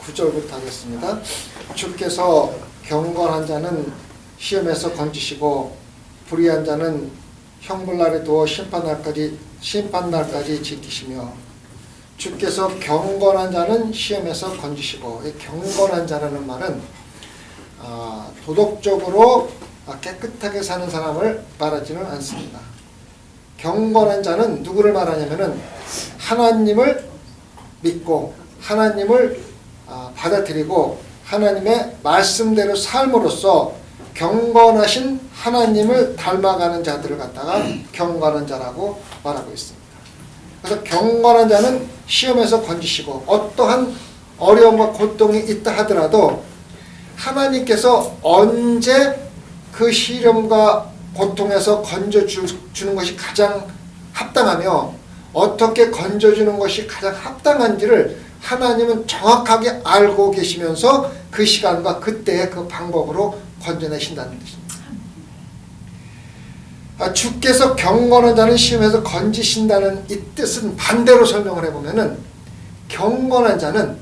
9절부터 하겠습니다. 주께서 경건한 자는 시험에서 건지시고 불의한 자는 형벌날에 두어 심판날까지 지키시며, 주께서 경건한 자는 시험에서 건지시고, 이 경건한 자라는 말은 도덕적으로 깨끗하게 사는 사람을 말하지는 않습니다. 경건한 자는 누구를 말하냐면은 하나님을 믿고 하나님을 받아들이고 하나님의 말씀대로 삶으로써 경건하신 하나님을 닮아가는 자들을 갖다가 경건한 자라고 말하고 있습니다. 그래서 경건한 자는 시험에서 건지시고, 어떠한 어려움과 고통이 있다 하더라도 하나님께서 언제 그 시련과 고통에서 건져주는 것이 가장 합당하며 어떻게 건져주는 것이 가장 합당한지를 하나님은 정확하게 알고 계시면서 그 시간과 그때의 그 방법으로 건져내신다는 뜻입니다. 주께서 경건한 자는 시험에서 건지신다는 이 뜻은 반대로 설명을 해보면은 경건한 자는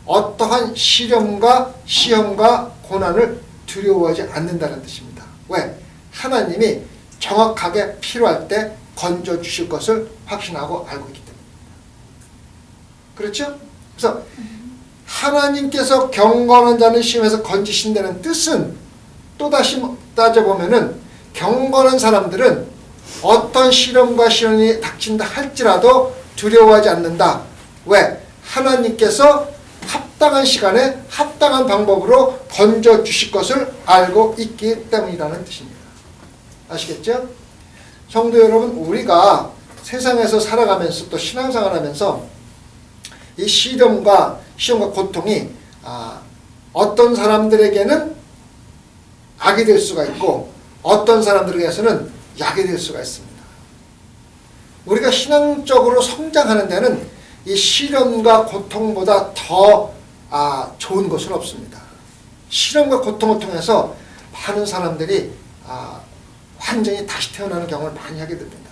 어떠한 시험과 고난을 두려워하지 않는다는 뜻입니다. 왜? 하나님이 정확하게 필요할 때 건져주실 것을 확신하고 알고 있기 때문입니다. 그렇죠? 그래서 하나님께서 경건한 자는 시험에서 건지신다는 뜻은 또다시 따져보면은 경건한 사람들은 어떤 시련과 시련이 닥친다 할지라도 두려워하지 않는다. 왜? 하나님께서 합당한 시간에 합당한 방법으로 건져주실 것을 알고 있기 때문이라는 뜻입니다. 아시겠죠? 성도 여러분, 우리가 세상에서 살아가면서 또 신앙생활 하면서 이 시험과 고통이 어떤 사람들에게는 악이 될 수가 있고 어떤 사람들에게서는 약이 될 수가 있습니다. 우리가 신앙적으로 성장하는 데는 이 시련과 고통보다 더 좋은 것은 없습니다. 시련과 고통을 통해서 많은 사람들이 완전히 다시 태어나는 경험을 많이 하게 됩니다.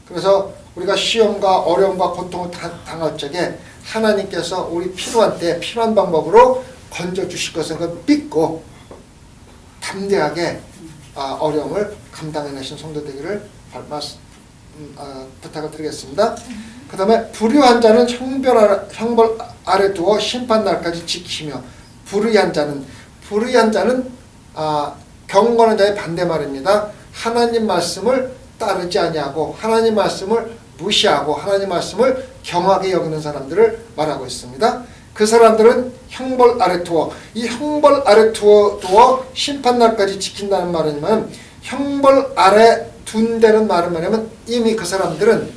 그래서 우리가 시험과 어려움과 고통을 당할 적에 하나님께서 우리 필요한 때 필요한 방법으로 건져주실 것을 믿고 담대하게 어려움을 감당해내신 성도 되기를 부탁을 드리겠습니다. 그 다음에 불의한 자는 형벌 아래 두어 심판날까지 지키시며, 불의한 자는 경건한 자의 반대말입니다. 하나님 말씀을 따르지 아니하고 하나님 말씀을 무시하고 하나님 말씀을 경하게 여기는 사람들을 말하고 있습니다. 그 사람들은 형벌 아래 두어, 이 형벌 아래 두어 심판날까지 지킨다는 말은 형벌 아래 둔다는 말은 뭐냐면 이미 그 사람들은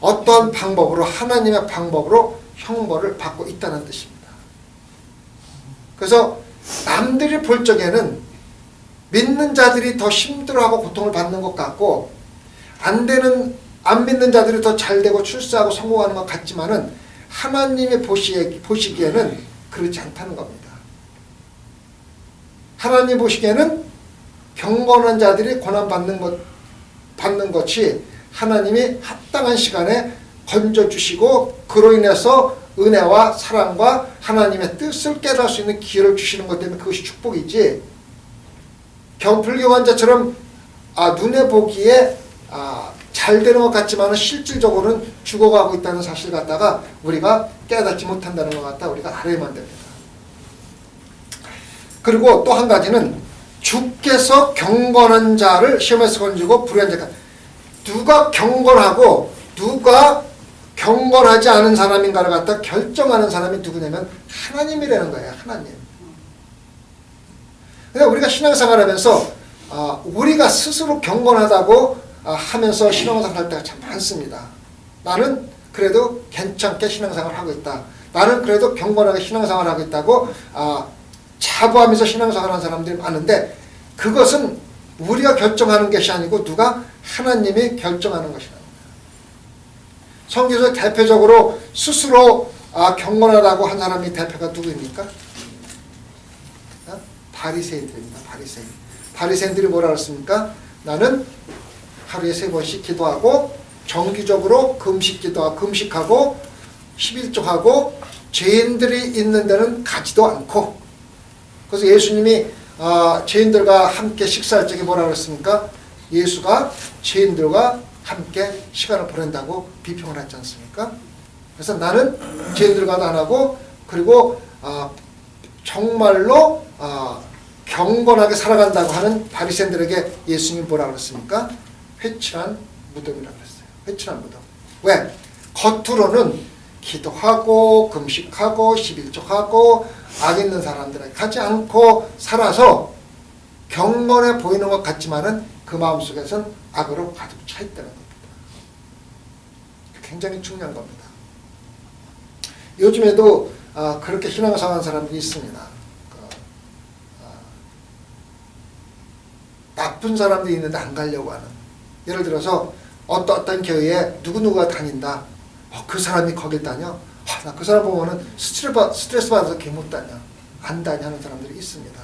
어떠한 방법으로 하나님의 방법으로 형벌을 받고 있다는 뜻입니다. 그래서 남들이 볼 적에는 믿는 자들이 더 힘들어하고 고통을 받는 것 같고 안 믿는 자들이 더 잘되고 출세하고 성공하는 것 같지만은 하나님이 보시기에는 그렇지 않다는 겁니다. 하나님 보시기에는 경건한 자들이 고난받는 것이 하나님이 합당한 시간에 건져주시고 그로 인해서 은혜와 사랑과 하나님의 뜻을 깨달을 수 있는 기회를 주시는 것 때문에 그것이 축복이지, 불경한 자처럼 눈에 보기에 잘 되는 것 같지만 실질적으로는 죽어가고 있다는 사실을 갖다가 우리가 깨닫지 못한다는 것 같다 우리가 알아야만 됩니다. 그리고 또 한 가지는 주께서 경건한 자를 시험에서 건지고 불의한 자가, 누가 경건하고 누가 경건하지 않은 사람인가를 갖다 결정하는 사람이 누구냐면 하나님이라는 거예요. 하나님. 그러니까 우리가 신앙생활 하면서 우리가 스스로 경건하다고 하면서 신앙생활 할 때가 참 많습니다. 나는 그래도 괜찮게 신앙생활 하고 있다. 나는 그래도 경건하게 신앙생활 하고 있다고 자부하면서 신앙생활 하는 사람들이 많은데, 그것은 우리가 결정하는 것이 아니고 누가 하나님이 결정하는 것이다. 성경에서 대표적으로 스스로 경건하다고 한 사람이 대표가 누구입니까? 바리새인들입니다. 바리새인들이 뭐라 그랬습니까? 나는 하루에 3번씩 기도하고 정기적으로 금식하고 11조하고 죄인들이 있는 데는 가지도 않고. 그래서 예수님이 죄인들과 함께 식사할 적에 뭐라고 그랬습니까? 예수가 죄인들과 함께 시간을 보낸다고 비평을 했지 않습니까? 그래서 나는 죄인들과도 안 하고, 그리고 정말로 경건하게 살아간다고 하는 바리새인들에게 예수님이 뭐라고 그랬습니까? 회칠한 무덤이라고 그랬어요. 회칠한 무덤. 왜? 겉으로는 기도하고 금식하고 11조하고 악 있는 사람들에게 가지 않고 살아서 경건해 보이는 것 같지만은 그 마음속에서는 악으로 가득 차 있다는 겁니다. 굉장히 중요한 겁니다. 요즘에도 그렇게 신앙생활하는 사람들이 있습니다. 나쁜 사람들이 있는데 안 가려고 하는. 예를 들어서 어떤 교회에 누구누구가 다닌다. 그 사람이 거길 다녀? 나 그 사람 보면은 스트레스 받아서 걔 못 다녀. 안 다녀 하는 사람들이 있습니다.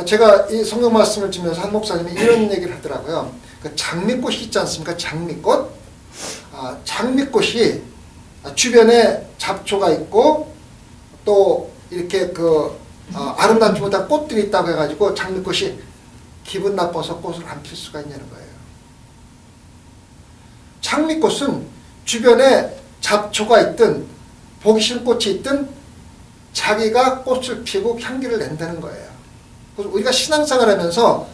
제가 이 성경 말씀을 주면서 한 목사님이 이런 얘기를 하더라고요. 그 장미꽃이 있지 않습니까? 장미꽃. 장미꽃이 주변에 잡초가 있고 또 이렇게 아름답지 못한 꽃들이 있다고 해가지고 장미꽃이 기분 나빠서 꽃을 안 필 수가 있냐는 거예요. 장미꽃은 주변에 잡초가 있든 보기 싫은 꽃이 있든 자기가 꽃을 피우고 향기를 낸다는 거예요. 그래서 우리가 신앙생활 하면서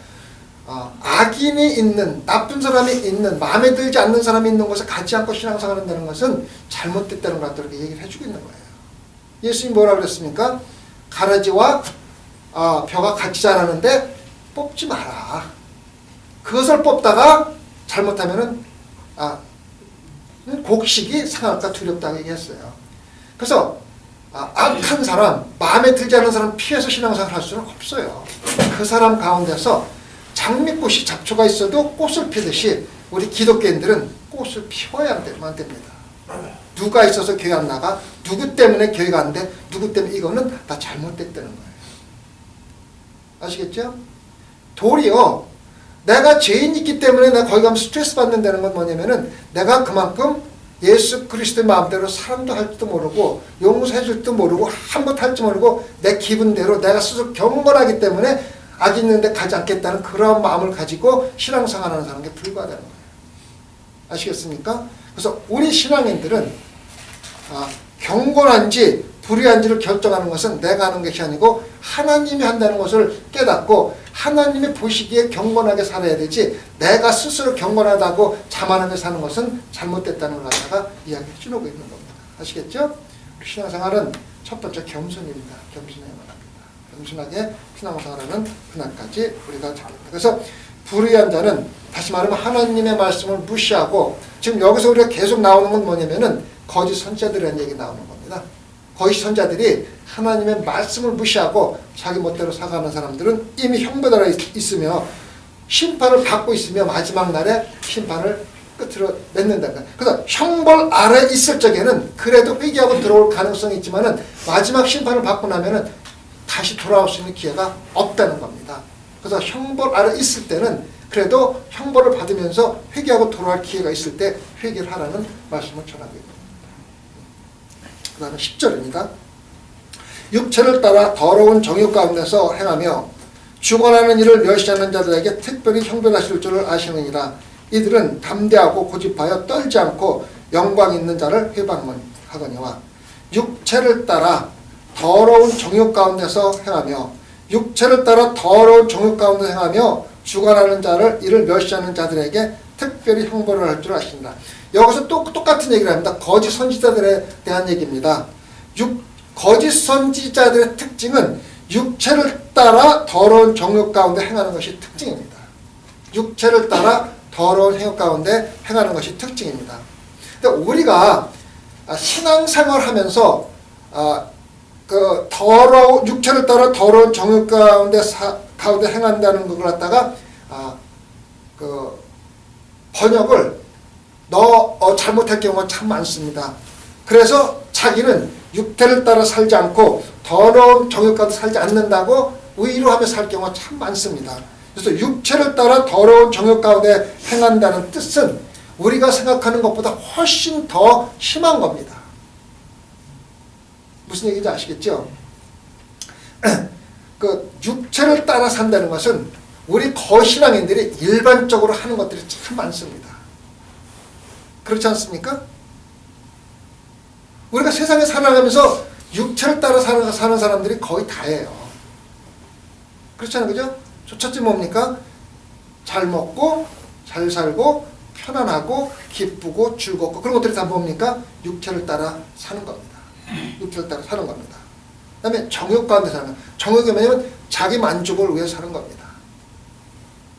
악인이 있는, 나쁜 사람이 있는, 마음에 들지 않는 사람이 있는 곳에 가지 않고 신앙생활 한다는 것은 잘못됐다는 것 같다고 이렇게 얘기를 해주고 있는 거예요. 예수님이 뭐라고 그랬습니까? 가라지와 벼가 같이 자라는데 뽑지 마라. 그것을 뽑다가 잘못하면은 곡식이 상할까 두렵다고 얘기했어요. 그래서 악한 사람, 마음에 들지 않는 사람 피해서 신앙생활 할 수는 없어요. 그 사람 가운데서 장미꽃이 잡초가 있어도 꽃을 피듯이 우리 기독교인들은 꽃을 피워야만 됩니다. 누가 있어서 교회 안 나가? 누구 때문에 교회가 안 돼? 누구 때문에? 이거는 다 잘못됐다는 거예요. 아시겠죠? 도리어 내가 죄인이 있기 때문에 내가 거기 가면 스트레스 받는다는 건 뭐냐면은 내가 그만큼 예수 그리스도의 마음대로 사랑도 할 줄도 모르고 용서해 줄 줄도 모르고 한번 할 줄 모르고 내 기분대로 내가 스스로 경건하기 때문에 악 있는데 가지 않겠다는 그런 마음을 가지고 신앙생활하는 사람에게 불과하다는 거예요. 아시겠습니까? 그래서 우리 신앙인들은 경건한지 불의한지를 결정하는 것은 내가 하는 것이 아니고 하나님이 한다는 것을 깨닫고 하나님이 보시기에 경건하게 살아야 되지 내가 스스로 경건하다고 자만하며 사는 것은 잘못됐다는 걸 갖다가 이야기해 주고 있는 겁니다. 아시겠죠? 신앙생활은 첫 번째 겸손입니다. 겸손해야만 합니다. 겸손하게 신앙생활하는 그날까지 우리가 잡니다. 그래서 불의한 자는 다시 말하면 하나님의 말씀을 무시하고 지금 여기서 우리가 계속 나오는 건 뭐냐면은 거짓 선지자들이라는 얘기 나오는 겁니다. 거짓 선지자들이 하나님의 말씀을 무시하고 자기 멋대로 살아가는 사람들은 이미 형벌 아래 있으며 심판을 받고 있으며 마지막 날에 심판을 끝으로 맺는다. 그래서 형벌 아래 있을 적에는 그래도 회개하고 들어올 가능성이 있지만은 마지막 심판을 받고 나면은 다시 돌아올 수 있는 기회가 없다는 겁니다. 그래서 형벌 아래 있을 때는 그래도 형벌을 받으면서 회개하고 돌아올 기회가 있을 때 회개를 하라는 말씀을 전하고 있습니다. 그 다음에 10절입니다. 육체를 따라 더러운 정욕 가운데서 행하며 주관하는 일을 멸시하는 자들에게 특별히 형벌하실 줄을 아시느니라. 이들은 담대하고 고집하여 떨지 않고 영광 있는 자를 회방하거니와 육체를 따라 더러운 정욕 가운데서 행하며 육체를 따라 더러운 정욕 가운데 행하며 주관하는 자를 이를 멸시하는 자들에게 특별히 형벌을 할 줄 아시니라. 여기서 또 똑같은 얘기를 합니다. 거짓 선지자들에 대한 얘기입니다. 거짓 선지자들의 특징은 육체를 따라 더러운 정욕 가운데 행하는 것이 특징입니다. 육체를 따라 더러운 행욕 가운데 행하는 것이 특징입니다. 근데 우리가 신앙생활 하면서 그 육체를 따라 더러운 정욕 가운데 행한다는 걸 갖다가 그 번역을 잘못할 경우가 참 많습니다. 그래서 자기는 육체를 따라 살지 않고 더러운 정욕 가운데 살지 않는다고 의로하며 살 경우가 참 많습니다. 그래서 육체를 따라 더러운 정욕 가운데 행한다는 뜻은 우리가 생각하는 것보다 훨씬 더 심한 겁니다. 무슨 얘기인지 아시겠죠? 그 육체를 따라 산다는 것은 우리 거신앙인들이 일반적으로 하는 것들이 참 많습니다. 그렇지 않습니까? 우리가 세상에 살아가면서 육체를 따라 사는 사람들이 거의 다예요. 그렇잖아요, 그죠? 첫째 뭡니까? 잘 먹고, 잘 살고, 편안하고, 기쁘고, 즐겁고, 그런 것들이 다 뭡니까? 육체를 따라 사는 겁니다. 육체를 따라 사는 겁니다. 그 다음에 정욕 가운데 사는 겁니다. 정욕이 뭐냐면 자기 만족을 위해 사는 겁니다.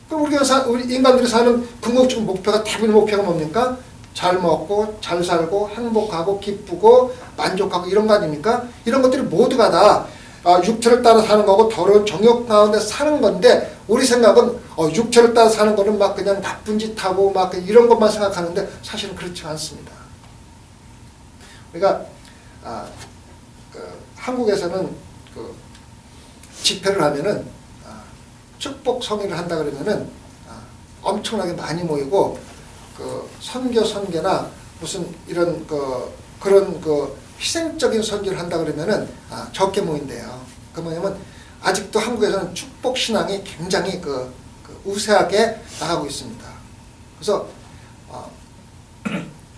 그럼 우리 인간들이 사는 궁극적인 목표가, 대부분의 목표가 뭡니까? 잘 먹고, 잘 살고, 행복하고, 기쁘고, 만족하고, 이런 거 아닙니까? 이런 것들이 모두가 다 육체를 따라 사는 거고 더러운 정욕 가운데 사는 건데, 우리 생각은 육체를 따라 사는 거는 막 그냥 나쁜 짓 하고 막 이런 것만 생각하는데 사실은 그렇지 않습니다. 우리가 한국에서는 그 집회를 하면은 축복 성의를 한다 그러면은 엄청나게 많이 모이고, 그 선교나 무슨 이런 그런 희생적인 선교를 한다 그러면은 적게 모인대요. 그 뭐냐면 아직도 한국에서는 축복 신앙이 굉장히 우세하게 나가고 있습니다. 그래서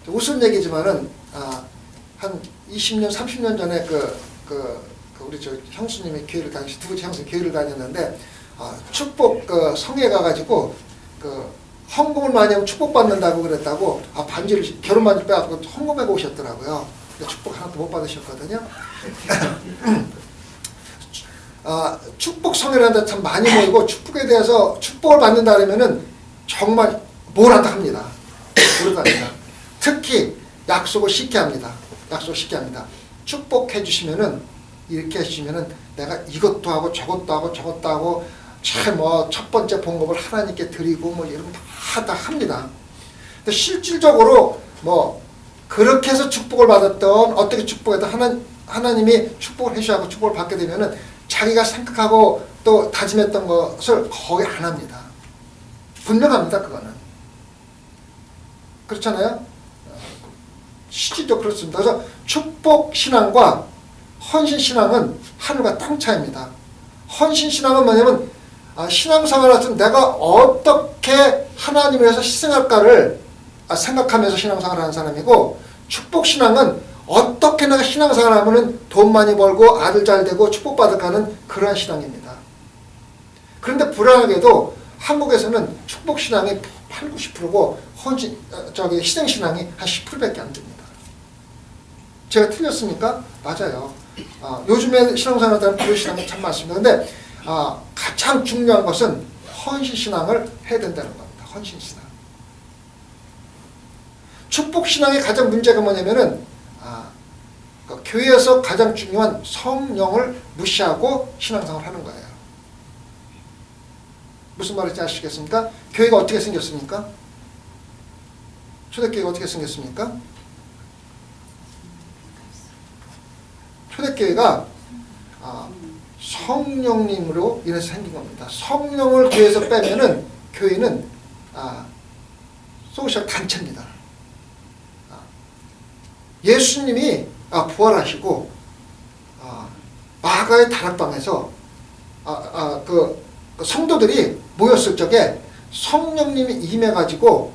우스운 얘기지만은 한 20년, 30년 전에 우리 저 형수님이 교회를 두부지 형수님 교회를 다녔는데 축복 성에 가가지고 헌금을 많이 하면 축복받는다고 그랬다고 반지를 결혼 반지 빼갖고 헌금하고 오셨더라고요. 축복 하나도 못 받으셨거든요. 축복 성회라는 데 참 많이 모이고 축복에 대해서 축복을 받는다 그러면은 정말 뭘 한다 합니다. 모른답니다. 특히 약속을 쉽게 합니다. 약속을 쉽게 합니다. 축복해 주시면은 이렇게 해주시면은 내가 이것도 하고 저것도 하고 저것도 하고 참 첫 번째 봉급을 하나님께 드리고 이런 거 다 합니다. 근데 실질적으로 그렇게 해서 축복을 받았던, 어떻게 축복했던 하나님이 축복을 해주시고 축복을 받게 되면은 자기가 생각하고 또 다짐했던 것을 거의 안 합니다. 분명합니다, 그거는. 그렇잖아요? 실질도 그렇습니다. 그래서 축복 신앙과 헌신 신앙은 하늘과 땅 차이입니다. 헌신 신앙은 뭐냐면 신앙생활에서 내가 어떻게 하나님을 위해서 희생할까를 생각하면서 신앙생활을 하는 사람이고, 축복신앙은 어떻게 내가 신앙생활을 하면 돈 많이 벌고 아들 잘 되고 축복받을까는 그러한 신앙입니다. 그런데 불안하게도 한국에서는 축복신앙이 8, 90%고 희생신앙이 한 10%밖에 안 됩니다. 제가 틀렸습니까? 맞아요. 요즘에 신앙생활 하는 불신앙이 참 많습니다. 근데 가장 중요한 것은 헌신신앙을 해야 된다는 겁니다. 헌신신앙. 축복신앙의 가장 문제가 뭐냐면은 교회에서 가장 중요한 성령을 무시하고 신앙생활을 하는 거예요. 무슨 말인지 아시겠습니까? 교회가 어떻게 생겼습니까? 초대교회가 어떻게 생겼습니까? 초대교회가 성령님으로 인해서 생긴 겁니다. 성령을 교회에서 빼면은 교회는 소셜 단체입니다. 예수님이 부활하시고 마가의 다락방에서 그 성도들이 모였을 적에 성령님이 임해가지고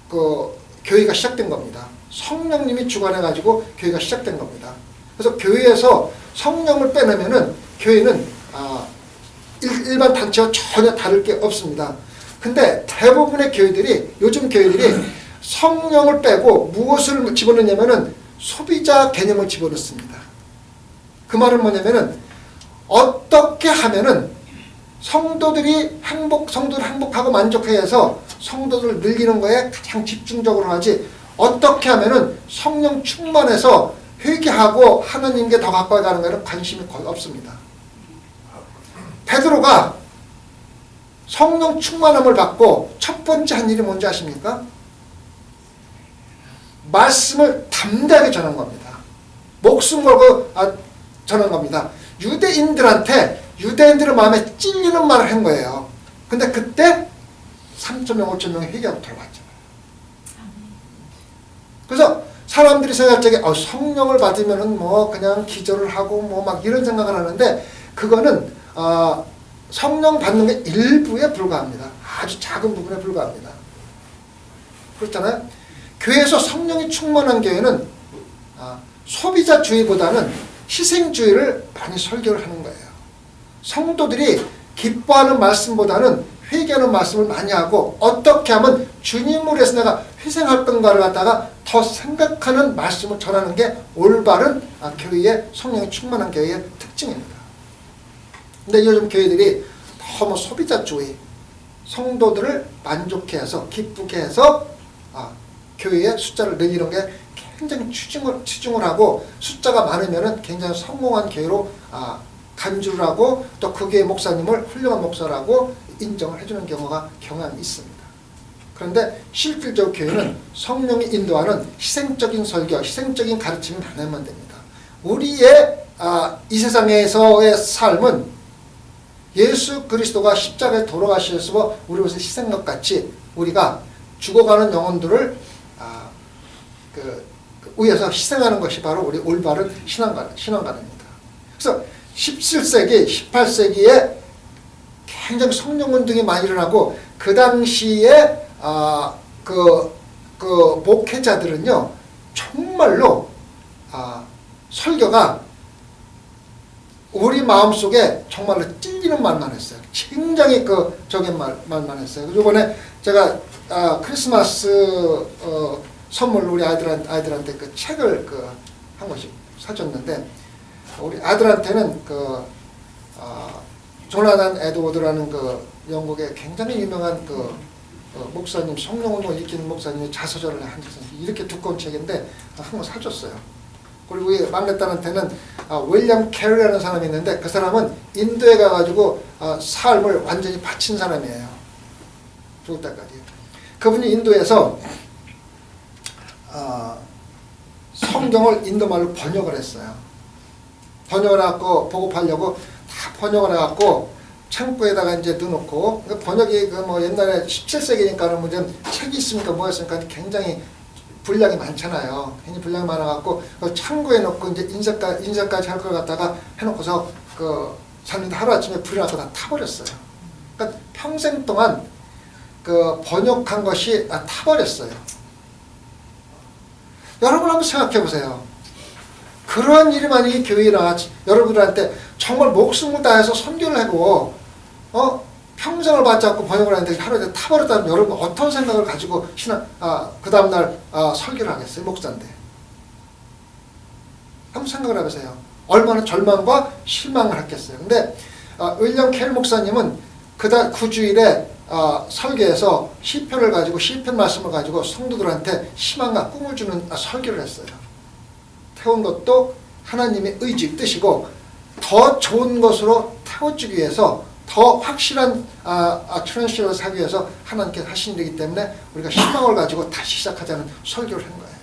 그 교회가 시작된 겁니다. 성령님이 주관해가지고 교회가 시작된 겁니다. 그래서 교회에서 성령을 빼내면은 교회는 일반 단체와 전혀 다를 게 없습니다. 근데 대부분의 교회들이, 요즘 교회들이 성령을 빼고 무엇을 집어넣냐면은 소비자 개념을 집어넣습니다. 그 말은 뭐냐면은 어떻게 하면은 성도들을 행복하고 만족해 해서 성도들을 늘리는 거에 가장 집중적으로 하지, 어떻게 하면은 성령 충만해서 회개하고 하나님께 더 가까이 가는 거에는 관심이 거의 없습니다. 베드로가 성령 충만함을 받고 첫 번째 한 일이 뭔지 아십니까? 말씀을 담대하게 전한 겁니다. 목숨 걸고 전한 겁니다. 유대인들의 마음에 찔리는 말을 한 거예요. 근데 그때 3,000명, 5,000명이 회개하고 돌아왔잖아요. 그래서 사람들이 생각할 적에 성령을 받으면은 뭐 그냥 기절을 하고 뭐 막 이런 생각을 하는데 그거는 성령 받는 게 일부에 불과합니다. 아주 작은 부분에 불과합니다. 그렇잖아요. 교회에서 성령이 충만한 교회는 소비자주의보다는 희생주의를 많이 설교를 하는 거예요. 성도들이 기뻐하는 말씀보다는 회개하는 말씀을 많이 하고 어떻게 하면 주님을 위해서 내가 희생할 건가를 갖다가 더 생각하는 말씀을 전하는 게 올바른 교회의 성령이 충만한 교회의 특징입니다. 근데 요즘 교회들이 너무 소비자주의, 성도들을 만족해 해서 기쁘게 해서 교회의 숫자를 늘리는 게 굉장히 치중을 하고 숫자가 많으면은 굉장히 성공한 교회로 간주를 하고 또 그 교회 목사님을 훌륭한 목사라고 인정을 해주는 경향이 있습니다. 그런데 실질적으로 교회는 성령이 인도하는 희생적인 설교, 희생적인 가르침이 많으면 됩니다. 우리의 이 세상에서의 삶은 예수 그리스도가 십자가에 돌아가셔서 우리 위해서 희생한 것 같이 우리가 죽어가는 영혼들을 위해서 희생하는 것이 바로 우리 올바른 신앙관입니다. 그래서 17세기, 18세기에 굉장히 성령운동이 많이 일어나고 그 당시에 그 목회자들은요 정말로 설교가 우리 마음속에 정말로 찔리는 말만 했어요. 굉장히 적인 말만 했어요. 이번에 제가 크리스마스 선물 우리 아이들한테 그 책을 한 권씩 사줬는데 우리 아들한테는 조나단 에드워드라는 영국의 굉장히 유명한 목사님, 성령운동을 일으키는 목사님이 자서전을 한 책이 이렇게 두꺼운 책인데 한 권 사줬어요. 그리고 우리 막내딸한테는 윌리엄 캐리라는 사람이 있는데 그 사람은 인도에 가가지고 삶을 완전히 바친 사람이에요. 죽을 때까지. 그분이 인도에서 성경을 인도말로 번역을 했어요. 번역을 해갖고 보급하려고 다 번역을 해갖고 창고에다가 이제 넣어놓고 번역이 옛날에 17세기니까는 뭐 책이 있습니까 뭐였습니까 굉장히 분량이 많잖아요. 굉장히 분량이 많아갖고 창고에 넣고 이제 인쇄까지 할 걸 갖다가 해놓고서 샀는데 하루아침에 불이 나서 다 타버렸어요. 그러니까 평생 동안 번역한 것이 타버렸어요. 여러분 한번 생각해 보세요. 그런 일이 만약에 교회나 여러분들한테 정말 목숨을 다해서 선교를 하고 평생을 바쳐갖고 번역을 하는데 하루에 타버렸다면 여러분 어떤 생각을 가지고 그 다음날 설교를 하겠어요? 목사인데. 한번 생각을 해보세요. 얼마나 절망과 실망을 했겠어요. 근데 윌리엄 캐리 목사님은 그 주일에 설교에서 시편을 가지고 시편 말씀을 가지고 성도들한테 희망과 꿈을 주는 설교를 했어요. 태운 것도 하나님의 의지 뜻이고 더 좋은 것으로 태워주기 위해서 더 확실한 트랜스를 하기 위해서 하나님께서 하신 일이기 때문에 우리가 희망을 가지고 다시 시작하자는 설교를 한 거예요.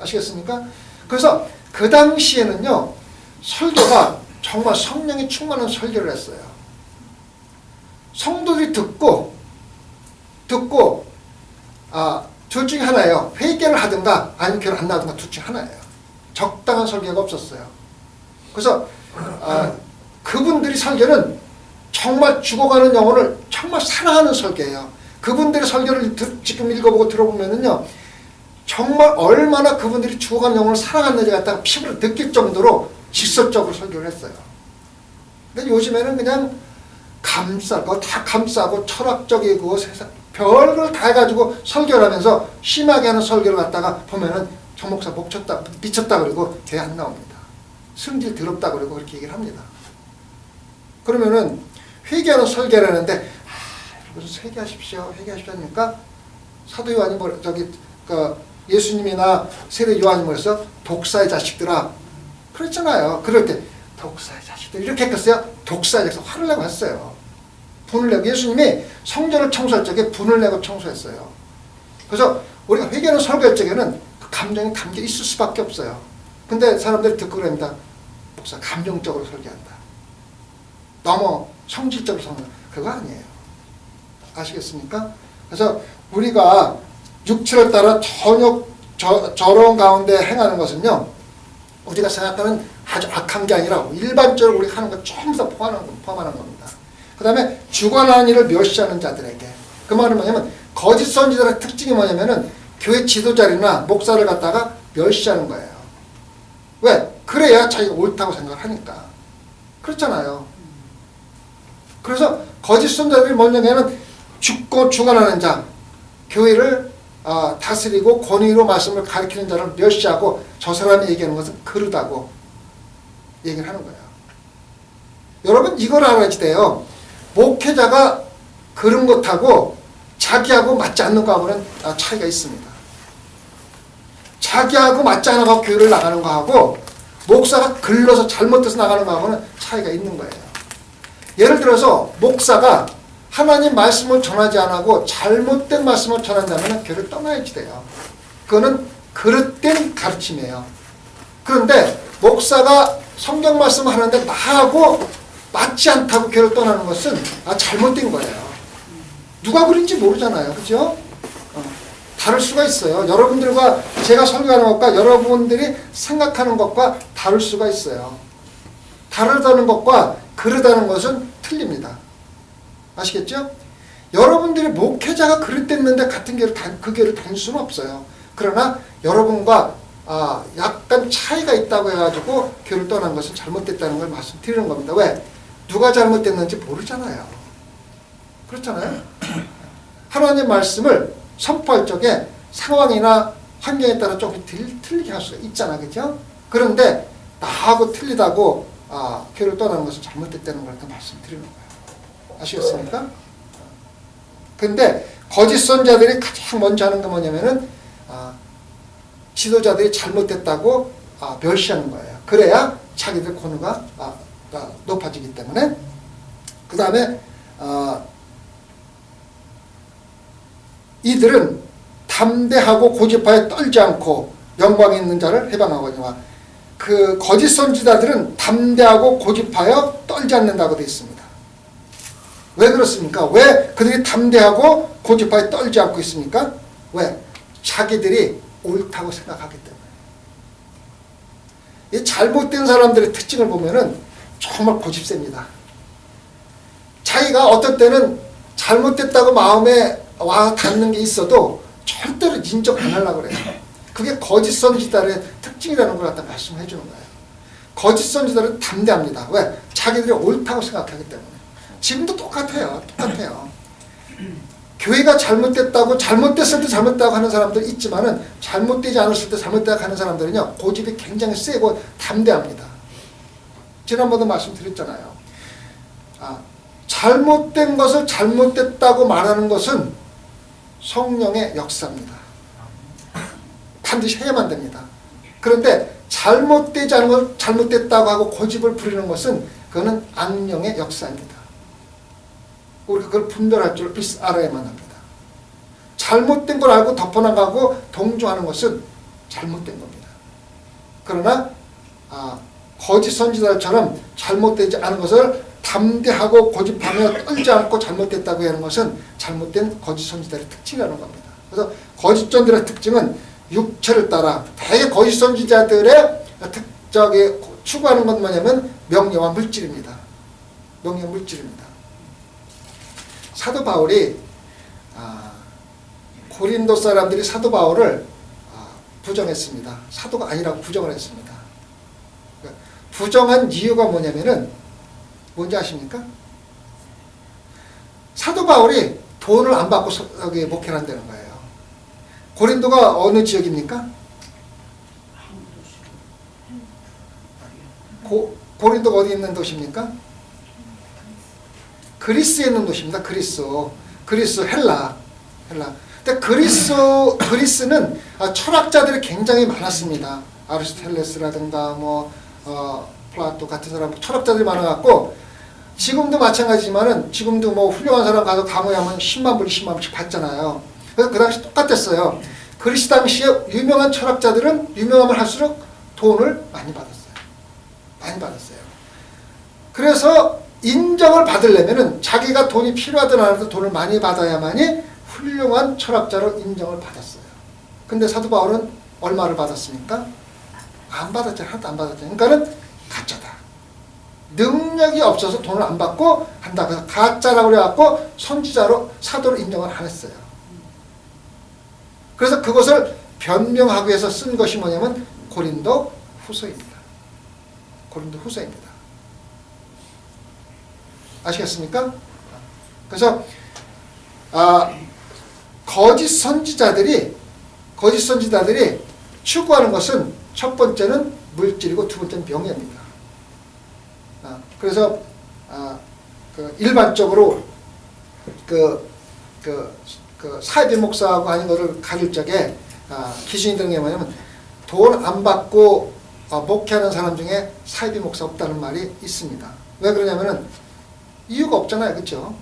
아시겠습니까? 그래서 그 당시에는요 설교가 정말 성령이 충만한 설교를 했어요. 성도들이 듣고 둘 중에 하나예요. 회개를 하든가 아니면 교회를 안 나든가 둘 중에 하나예요. 적당한 설교가 없었어요. 그래서 그분들이 설교는 정말 죽어가는 영혼을 정말 사랑하는 설교예요. 그분들의 설교를 지금 읽어보고 들어보면은요 정말 얼마나 그분들이 죽어가는 영혼을 사랑하는지 갖다가 피부로 느낄 정도로 직설적으로 설교를 했어요. 근데 요즘에는 그냥 다 감싸고 철학적이고 세상 별걸 다 해가지고 설교를 하면서 심하게 하는 설교를 갖다가 보면은 정 목사 미쳤다 그러고 교회 안 나옵니다. 성질 더럽다 그러고 그렇게 얘기를 합니다. 그러면은 회개하는 설교를 하는데 여러분 회개하십시오 하니까 사도 요한이 예수님이나 세례 요한이 뭐랬어? 독사의 자식들아 그랬잖아요. 그럴 때 독사의 자식들 이렇게 했겠어요? 독사의 자식들 화를 내고 했어요. 분을 내고 예수님이 성전을 청소할 적에 분을 내고 청소했어요. 그래서 우리가 회개하는 설교할 적에는 그 감정이 담겨 있을 수밖에 없어요. 근데 사람들이 듣고 그럽니다. 목사 감정적으로 설교한다. 너무 성질적으로 설교한다. 그거 아니에요. 아시겠습니까? 그래서 우리가 육체를 따라 전혀 저러운 가운데 행하는 것은요, 우리가 생각하는 아주 악한 게 아니라 일반적으로 우리가 하는 것 전부 다 포함하는 겁니다. 그 다음에 주관하는 일을 멸시하는 자들에게, 그 말은 뭐냐면 거짓 선지자의 특징이 뭐냐면은 교회 지도자나 목사를 갖다가 멸시하는 거예요. 왜? 그래야 자기가 옳다고 생각을 하니까. 그렇잖아요. 그래서 거짓 선지자들이 뭐냐면은 주관하는 자, 교회를 다스리고 권위로 말씀을 가르치는 자를 멸시하고 저 사람이 얘기하는 것은 그르다고 얘기를 하는 거예요. 여러분 이걸 알아야지 돼요. 목회자가 그런 것하고 자기하고 맞지 않는 거하고는 차이가 있습니다. 자기하고 맞지 않은 거하고 교회를 나가는 거하고 목사가 글러서 잘못돼서 나가는 거하고는 차이가 있는 거예요. 예를 들어서 목사가 하나님 말씀을 전하지 않고 잘못된 말씀을 전한다면 교회를 떠나야지 돼요. 그거는 그릇된 가르침이에요. 그런데 목사가 성경 말씀을 하는데 나하고 맞지 않다고 교회를 떠나는 것은 잘못된 거예요. 누가 그런지 모르잖아요. 그죠? 다를 수가 있어요. 여러분들과 제가 설교하는 것과 여러분들이 생각하는 것과 다를 수가 있어요. 다르다는 것과 그르다는 것은 틀립니다. 아시겠죠? 여러분들이 목회자가 그릇됐는데 같은 교회를 그 교회를 다닐 수는 없어요. 그러나 여러분과 약간 차이가 있다고 해가지고 교회를 떠난 것은 잘못됐다는 걸 말씀드리는 겁니다. 왜? 누가 잘못됐는지 모르잖아요. 그렇잖아요. 하나님 말씀을 선포할 적에 상황이나 환경에 따라 조금 틀리게 할 수가 있잖아. 그죠? 그런데 나하고 틀리다고 교회를 떠나는 것은 잘못됐다는 걸 말씀드리는 거예요. 아시겠습니까? 근데 거짓 선자들이 가장 먼저 하는 게 뭐냐면은 지도자들이 잘못됐다고 멸시하는 거예요. 그래야 자기들 권위가 높아지기 때문에. 그 다음에 이들은 담대하고 고집하여 떨지 않고 영광 있는 자를 해방하거니와, 그 거짓 선지자들은 담대하고 고집하여 떨지 않는다고 되어 있습니다. 왜 그렇습니까? 왜 그들이 담대하고 고집하여 떨지 않고 있습니까? 왜? 자기들이 옳다고 생각하기 때문에. 이 잘못된 사람들의 특징을 보면은 정말 고집셉니다. 자기가 어떤 때는 잘못됐다고 마음에 와 닿는 게 있어도 절대로 인정 안 하려고 그래요. 그게 거짓 선지자의 특징이라는 걸 갖다 말씀해 주는 거예요. 거짓 선지자는 담대합니다. 왜? 자기들이 옳다고 생각하기 때문에. 지금도 똑같아요. 교회가 잘못됐다고, 잘못됐을 때 잘못됐다고 하는 사람들 있지만은 잘못되지 않았을 때 잘못됐다고 하는 사람들은요, 고집이 굉장히 세고 담대합니다. 지난번도 말씀드렸잖아요. 잘못된 것을 잘못됐다고 말하는 것은 성령의 역사입니다. 반드시 해야만 됩니다. 그런데 잘못되지 않은 걸 잘못됐다고 하고 고집을 부리는 것은 그거는 악령의 역사입니다. 우리가 그걸 분별할 줄 알아야만 합니다. 잘못된 걸 알고 덮어나가고 동조하는 것은 잘못된 겁니다. 그러나 거짓 선지자들처럼 잘못되지 않은 것을 담대하고 고집하며 떨지 않고 잘못됐다고 하는 것은 잘못된 거짓 선지자의 특징이라는 겁니다. 그래서 거짓 선지자의 특징은 육체를 따라, 대개 거짓 선지자들의 추구하는 건 뭐냐면 명예와 물질입니다. 명예와 물질입니다. 사도 바울이 고린도 사람들이 사도 바울을 부정했습니다. 사도가 아니라고 부정을 했습니다. 부정한 이유가 뭐냐면은 뭔지 아십니까? 사도 바울이 돈을 안 받고 여기 목회를 한다는 거예요. 고린도가 어느 지역입니까? 고린도가 어디 있는 도시입니까? 그리스에 있는 도시입니다. 그리스 헬라. 근데 그리스는 철학자들이 굉장히 많았습니다. 아리스토텔레스라든가 플라토 같은 사람 철학자들이 많아갖고, 지금도 마찬가지지만은 지금도 훌륭한 사람 가서 강의하면 10만 불, 20만 불씩 받잖아요. 그래서 그 당시 똑같았어요. 그리스 당시에 유명한 철학자들은 유명함을 할수록 돈을 많이 받았어요. 그래서 인정을 받으려면은 자기가 돈이 필요하든 안 하든 돈을 많이 받아야만이 훌륭한 철학자로 인정을 받았어요. 근데 사도 바울은 얼마를 받았습니까? 안 받았잖아요. 하나도 안 받았잖아요. 그러니까는 가짜다. 능력이 없어서 돈을 안 받고 한다. 그래서 가짜라고 그래갖고 선지자로 사도로 인정을 안 했어요. 그래서 그것을 변명하기 위해서 쓴 것이 뭐냐면 고린도 후서입니다. 고린도 후서입니다. 아시겠습니까? 그래서 거짓 선지자들이 추구하는 것은 첫 번째는 물질이고 두 번째는 명예입니다. 그래서 일반적으로 사이비 목사하고 하는 것을 가릴 적에 기준이 되는 게 뭐냐면 돈 안 받고 목회하는 사람 중에 사이비 목사 없다는 말이 있습니다. 왜 그러냐면은 이유가 없잖아요. 그렇죠?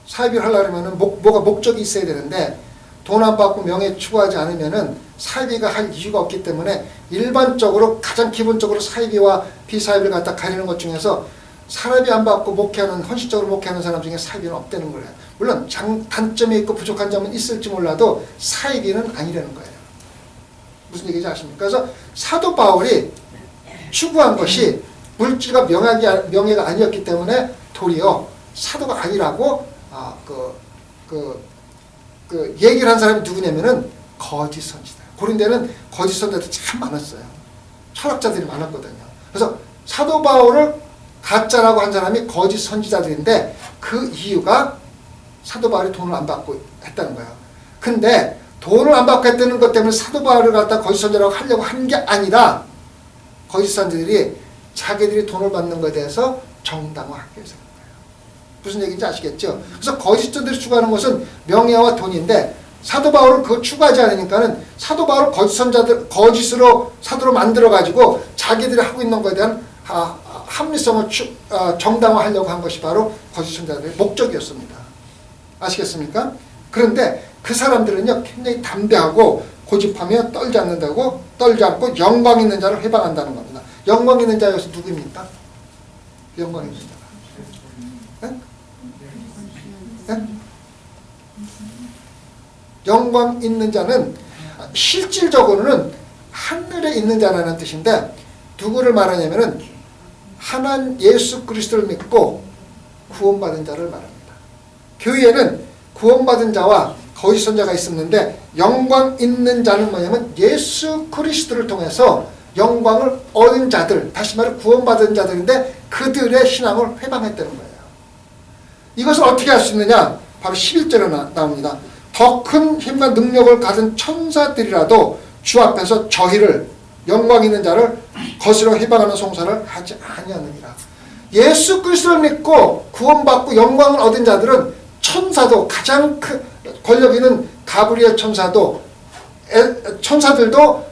사이비를 하려면은 뭐가 목적이 있어야 되는데 돈 안 받고 명예 추구하지 않으면은 사이비가 할 이유가 없기 때문에 일반적으로 가장 기본적으로 사이비와 비사이비를 갖다 가리는 것 중에서 사이비 안 받고 목회하는 헌신적으로 목회하는 사람 중에 사이비는 없다는 거예요. 물론 단점이 있고 부족한 점은 있을지 몰라도 사이비는 아니라는 거예요. 무슨 얘기인지 아십니까? 그래서 사도 바울이 추구한 것이 물질과 명예가 아니었기 때문에 도리어 사도가 아니라고 얘기를 한 사람이 누구냐면은 거짓 선지자. 고린도에는 거짓 선지자들이 참 많았어요. 철학자들이 많았거든요. 그래서 사도 바울을 가짜라고 한 사람이 거짓 선지자들인데 그 이유가 사도 바울이 돈을 안 받고 했다는 거예요. 근데 돈을 안 받고 했다는 것 때문에 사도 바울을 갖다 거짓 선지자라고 하려고 하는 게 아니라 거짓 선지자들이 자기들이 돈을 받는 것에 대해서 정당화하기 위해서 그런 거예요. 무슨 얘기인지 아시겠죠? 그래서 거짓 선지자들이 추구하는 것은 명예와 돈인데 사도 바울은 그거 추구하지 않으니까는 사도 바울을 거짓 선지자들 거짓으로 사도로 만들어 가지고 자기들이 하고 있는 것에 대한 합리성을 정당화하려고 한 것이 바로 거짓 선지자들의 목적이었습니다. 아시겠습니까? 그런데 그 사람들은요 굉장히 담대하고 고집하며 떨지 않고 영광 있는 자를 회방한다는 겁니다. 영광 있는 자가 여기서 누구입니까? 영광 있는 자가. 네? 네? 영광 있는 자는 실질적으로는 하늘에 있는 자라는 뜻인데 누구를 말하냐면은 하나님 예수 그리스도를 믿고 구원받은 자를 말합니다. 교회에는 구원받은 자와 거짓 선자가 있었는데 영광 있는 자는 뭐냐면 예수 그리스도를 통해서 영광을 얻은 자들, 다시 말해 구원받은 자들인데 그들의 신앙을 회방했다는 거예요. 이것을 어떻게 할 수 있느냐? 바로 11절에 나옵니다. 더 큰 힘과 능력을 가진 천사들이라도 주 앞에서 저희를 영광 있는 자를 거스려 회방하는 송사를 하지 아니하느니라. 예수 그리스도를 믿고 구원받고 영광을 얻은 자들은 천사도 가장 큰 권력 있는 가브리엘 천사들도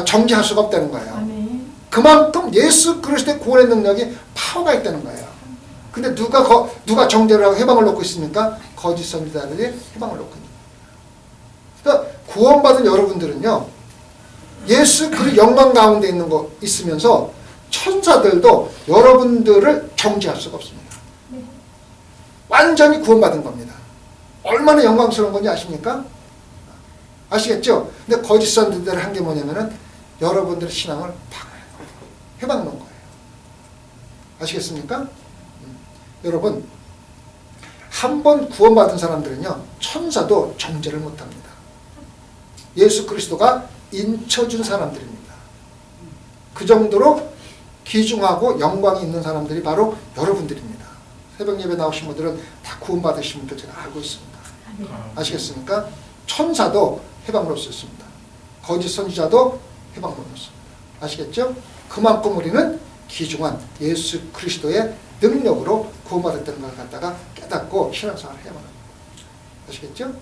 정지할 수가 없다는 거예요. 그만큼 예수 그리스도의 구원의 능력이 파워가 있다는 거예요. 근데 누가 정죄를 하고 해방을 놓고 있습니까? 거짓 선지자들이 해방을 놓고 있는 거예요. 그러니까 구원받은 여러분들은요, 예수 그 영광 가운데 있는 거 있으면서 천사들도 여러분들을 정죄할 수가 없습니다. 완전히 구원받은 겁니다. 얼마나 영광스러운 건지 아십니까? 아시겠죠? 근데 거짓 선지자들이 한 게 뭐냐면은 여러분들의 신앙을 해방 놓은 거예요. 아시겠습니까? 여러분, 한 번 구원받은 사람들은요, 천사도 정죄를 못합니다. 예수 그리스도가 인쳐준 사람들입니다. 그 정도로 귀중하고 영광이 있는 사람들이 바로 여러분들입니다. 새벽 예배 나오신 분들은 다 구원받으신 분들 제가 알고 있습니다. 아시겠습니까? 천사도 해방을 얻을 수 있습니다. 거짓 선지자도 해방을 얻을 수 있습니다. 아시겠죠? 그만큼 우리는 귀중한 예수 그리스도의 능력으로 구원받았다는 걸 갖다가 깨닫고 신앙생활을 해야 합니다. 아시겠죠?